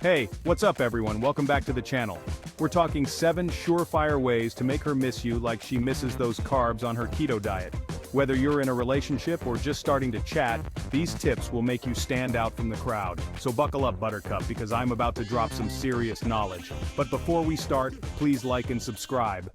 Hey, what's up everyone? Welcome back to the channel. We're talking 7 surefire ways to make her miss you like she misses those carbs on her keto diet. Whether you're in a relationship or just starting to chat, these tips will make you stand out from the crowd. So buckle up, Buttercup, because I'm about to drop some serious knowledge. But before we start, please like and subscribe.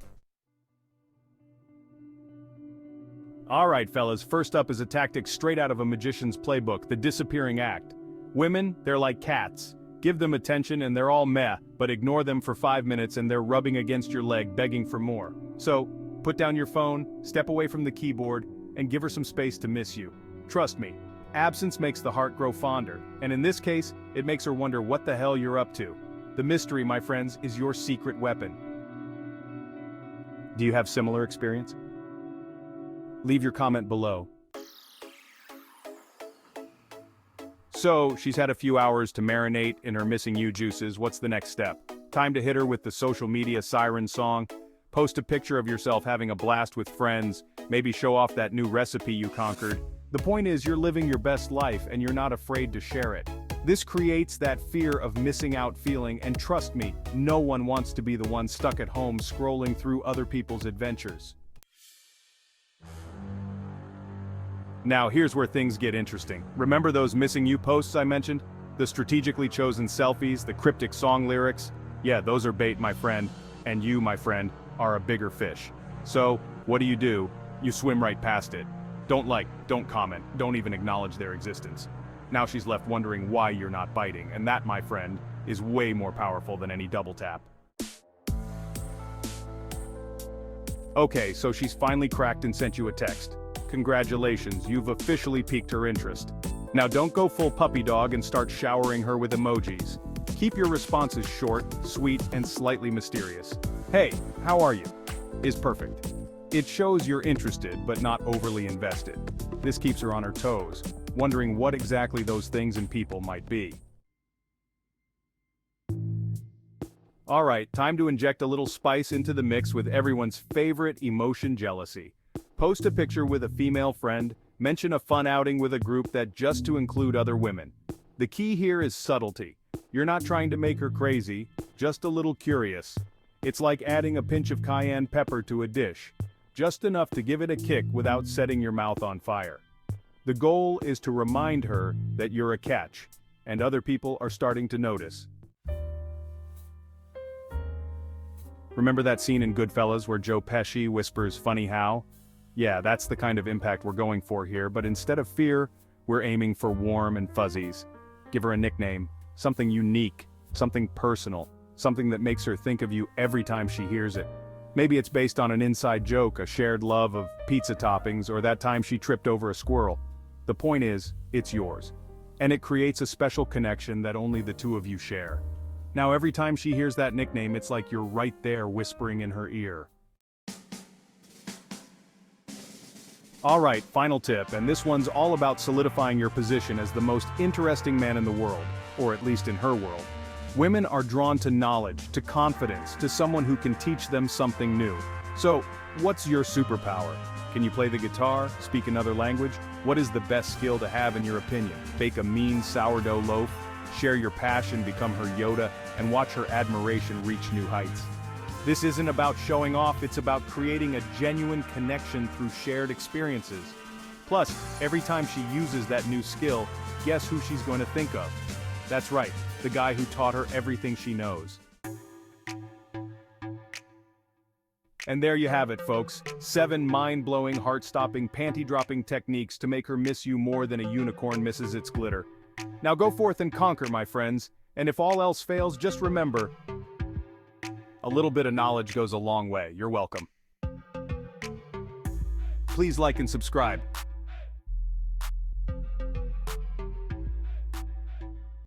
Alright fellas, first up is a tactic straight out of a magician's playbook, the disappearing act. Women, they're like cats. Give them attention and they're all meh, but ignore them for 5 minutes and they're rubbing against your leg begging for more. So, put down your phone, step away from the keyboard, and give her some space to miss you. Trust me, absence makes the heart grow fonder, and in this case, it makes her wonder what the hell you're up to. The mystery, my friends, is your secret weapon. Do you have similar experience? Leave your comment below. So, she's had a few hours to marinate in her missing you juices. What's the next step? Time to hit her with the social media siren song. Post a picture of yourself having a blast with friends, maybe show off that new recipe you conquered. The point is you're living your best life and you're not afraid to share it. This creates that fear of missing out feeling, and trust me, no one wants to be the one stuck at home scrolling through other people's adventures. Now here's where things get interesting. Remember those missing you posts I mentioned? The strategically chosen selfies, the cryptic song lyrics? Yeah, those are bait, my friend. And you, my friend, are a bigger fish. So, what do? You swim right past it. Don't like, don't comment, don't even acknowledge their existence. Now she's left wondering why you're not biting, and that, my friend, is way more powerful than any double tap. Okay, so she's finally cracked and sent you a text. Congratulations, you've officially piqued her interest. Now don't go full puppy dog and start showering her with emojis. Keep your responses short, sweet, and slightly mysterious. Hey, how are you? Is perfect. It shows you're interested but not overly invested. This keeps her on her toes, wondering what exactly those things and people might be. Alright, time to inject a little spice into the mix with everyone's favorite emotion, jealousy. Post a picture with a female friend, mention a fun outing with a group that just to include other women. The key here is subtlety. You're not trying to make her crazy, just a little curious. It's like adding a pinch of cayenne pepper to a dish, just enough to give it a kick without setting your mouth on fire. The goal is to remind her that you're a catch, and other people are starting to notice. Remember that scene in Goodfellas where Joe Pesci whispers "funny how"? Yeah, that's the kind of impact we're going for here, but instead of fear, we're aiming for warm and fuzzies. Give her a nickname, something unique, something personal, something that makes her think of you every time she hears it. Maybe it's based on an inside joke, a shared love of pizza toppings, or that time she tripped over a squirrel. The point is, it's yours. And it creates a special connection that only the two of you share. Now every time she hears that nickname, it's like you're right there whispering in her ear. Alright, final tip, and this one's all about solidifying your position as the most interesting man in the world, or at least in her world. Women are drawn to knowledge, to confidence, to someone who can teach them something new. So, what's your superpower? Can you play the guitar, speak another language? What is the best skill to have in your opinion? Bake a mean sourdough loaf? Share your passion, become her Yoda, and watch her admiration reach new heights. This isn't about showing off, it's about creating a genuine connection through shared experiences. Plus, every time she uses that new skill, guess who she's going to think of? That's right, the guy who taught her everything she knows. And there you have it, folks. 7 mind-blowing, heart-stopping, panty-dropping techniques to make her miss you more than a unicorn misses its glitter. Now go forth and conquer, my friends, and if all else fails, just remember, a little bit of knowledge goes a long way. You're welcome. Please like and subscribe.